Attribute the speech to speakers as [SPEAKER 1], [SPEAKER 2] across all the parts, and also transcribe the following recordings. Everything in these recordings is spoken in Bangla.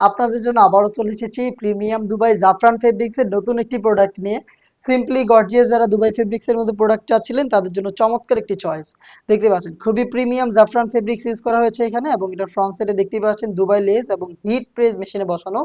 [SPEAKER 1] আপনাদের জন্য আবারও চলে এসেছি প্রিমিয়াম দুবাই জাফরান ফেব্রিক্স এর নতুন একটি প্রোডাক্ট নিয়ে। সিম্পলি গর্জিয়াস যারা দুবাই ফেব্রিক্স এর মধ্যে প্রোডাক্ট চাচ্ছিলেন তাদের জন্য চমৎকার একটি চয়েস। দেখতে পাচ্ছেন খুবই প্রিমিয়াম জাফরান ফেব্রিক্স ইউজ করা হয়েছে এখানে, এবং এটা ফ্রন্ট সাইডে দেখতে পাচ্ছেন দুবাই লেস এবং হিট প্রেস মেশিনে বসানো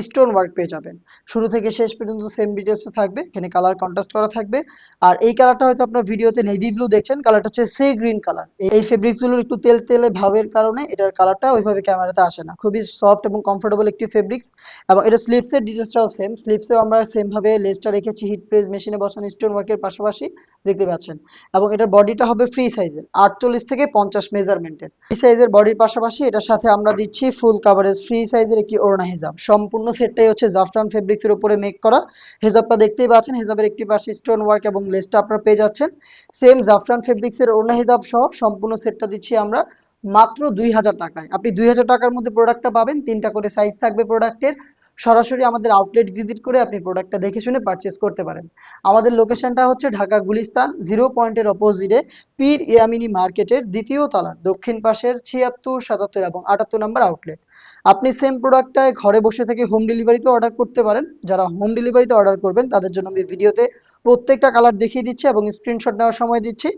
[SPEAKER 1] স্টোন ওয়ার্ক পেয়ে যাবেন। শুরু থেকে শেষ পর্যন্ত সেম ডিটেলস থাকবে, এখানে কালার কন্ট্রাস্ট করা থাকবে। আর এই কালারটা হয়তো আপনার ভিডিওতে নেভি ব্লু দেখছেন, কালারটা হচ্ছে সি গ্রিন কালার। এই ফেব্রিক্স গুলোর একটু তেল তেলে ভাবের কারণে এটার কালারটা ওইভাবে ক্যামেরাতে আসে না। খুবই সফট এবং কমফোর্টেবল একটি ফেব্রিক্স। এবং এটা স্লিভস এর ডিটেলসটাও সেম, স্লিভসেও আমরা সেম ভাবে লেসটা রেখেছি হিট প্রেস মেশিনে বসানো স্টোন ওয়ার্কের পাশাপাশি, দেখতে পাচ্ছেন। এবং এটার বডিটা হবে ফ্রি সাইজের 48 থেকে 50 মেজারমেন্টের ফ্রি সাইজের বডির পাশাপাশি এটার সাথে আমরা দিচ্ছি ফুল কাভারেজ ফ্রি সাইজের একটি ওড়না হিজাব। সম্পূর্ণ সেটটাই হচ্ছে জাফরান ফেব্রিক্স এর উপরে মেক করা। হেজাবটা দেখতেই পাচ্ছেন, হেজাবের একটি পাশে স্টোন ওয়ার্ক এবং লেসটা আপনারা পেয়ে যাচ্ছেন। সেম জাফরান ফেব্রিক্স এর ওড়না হিজাব সহ সম্পূর্ণ সেটটা দিচ্ছি আমরা মাত্র 2000 টাকায়। আপনি 2000 টাকার মধ্যে প্রোডাক্টটা পাবেন, 3টা করে সাইজ থাকবে প্রোডাক্টের। সরাসরি আমাদের আউটলেট ভিজিট করে আপনি প্রোডাক্টটা দেখে শুনে পারচেস করতে পারেন। আমাদের লোকেশনটা হচ্ছে ঢাকা গুলিস্তান 0 পয়েন্টের অপোজিটে পীর ইয়ামিনী মার্কেটের দ্বিতীয় তলার দক্ষিণ পাশের 76, 77 এবং 78 নম্বর আউটলেট। আপনি সেম প্রোডাক্টটায় ঘরে বসে থেকে হোম ডেলিভারিতে অর্ডার করতে পারেন। যারা হোম ডেলিভারিতে অর্ডার করবেন তাদের জন্য আমি ভিডিওতে প্রত্যেকটা কালার দেখিয়ে দিচ্ছি এবং স্ক্রিনশট নেওয়ার সময় দিচ্ছি।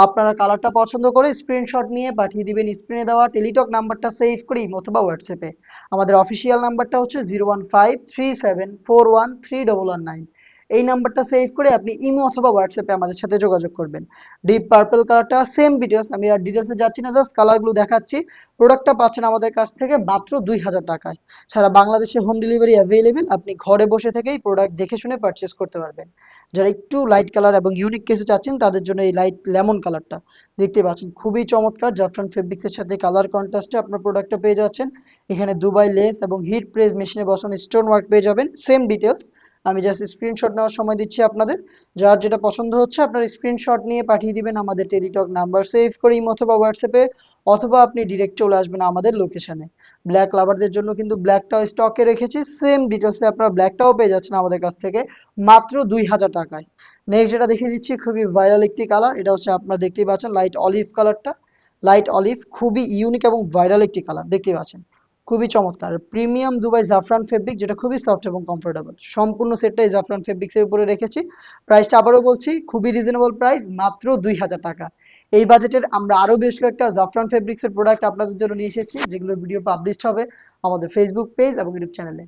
[SPEAKER 1] আপনারা কালারটা পছন্দ করে স্ক্রিনশট নিয়ে পাঠিয়ে দিবেন স্ক্রিনে দেওয়া টেলিটক নাম্বারটা সেভ করে অথবা হোয়াটসঅ্যাপে। আমাদের অফিসিয়াল নাম্বারটা হচ্ছে 01537413119। এই নাম্বারটা সেভ করে আপনি ইমো অথবা হোয়াটসঅ্যাপে আমাদের সাথে যোগাযোগ করবেন। ডিপ পার্পল কালারটা সেম ডিটেলস, আমি আর ডিটেলসে যাচ্ছি না, জাস্ট কালারগুলো দেখাচ্ছি। প্রোডাক্টটা পাচ্ছেন আমাদের কাছ থেকে মাত্র 2000 টাকায়। সারা বাংলাদেশে হোম ডেলিভারি অ্যাভেলেবেল, আপনি ঘরে বসে থেকেই প্রোডাক্ট দেখে শুনে পারচেস করতে পারবেন। যারা একটু লাইট কালার এবং ইউনিক কিছু চাচ্ছেন তাদের জন্য এই লাইট লেমন কালারটা দেখতে পাচ্ছেন খুবই চমৎকার। জাফরান ফেব্রিক্সের সাথে কালার কন্ট্রাস্টে আপনার প্রোডাক্টটা পেয়ে যাচ্ছেন। এখানে দুবাই লেস এবং হিট প্রেস মেশিনে বসানো স্টোন ওয়ার্ক পেয়ে যাবেন। সেম ডিটেলস, আমি জাস্ট স্ক্রিনশট নেওয়ার সময় দিচ্ছি আপনাদের। যার যেটা পছন্দ হচ্ছে আপনার স্ক্রিনশট নিয়ে পাঠিয়ে দিবেন আমাদের টেলিটক নাম্বার সেভ করে ইমো অথবা হোয়াটসঅ্যাপে, অথবা আপনি ডিরেক্ট চলে আসবেন আমাদের লোকেশনে। ব্ল্যাক লাভারদের জন্য কিন্তু ব্ল্যাকটাও স্টকে রেখেছি, সেম ডিটেলসে আপনারা ব্ল্যাকটাও পেয়ে যাচ্ছেন আমাদের কাছ থেকে মাত্র 2000 টাকায়। নেক্সট যেটা দেখিয়ে দিচ্ছি খুবই ভাইরাল একটি কালার, এটা হচ্ছে আপনারা দেখতেই পাচ্ছেন লাইট অলিভ কালারটা। লাইট অলিভ খুবই ইউনিক এবং ভাইরাল একটি কালার, দেখতেই পাচ্ছেন খুবই চমৎকার। প্রিমিয়াম দুবাই জাফরান ফেব্রিক, যেটা খুবই সফট এবং কমফোর্টেবল। সম্পূর্ণ সেটটাই জাফরান ফেব্রিক্স এর উপরে রেখেছি। প্রাইসটা আবারও বলছি, খুবই রিজনেবল প্রাইস, মাত্র 2000 টাকা। এই বাজেটের আমরা আরো বেশ কয়েকটা জাফরান ফেব্রিক্স এর প্রোডাক্ট আপনাদের জন্য নিয়ে এসেছি, যেগুলোর ভিডিও পাবলিশড হবে আমাদের ফেসবুক পেজ এবং ইউটিউব চ্যানেলে।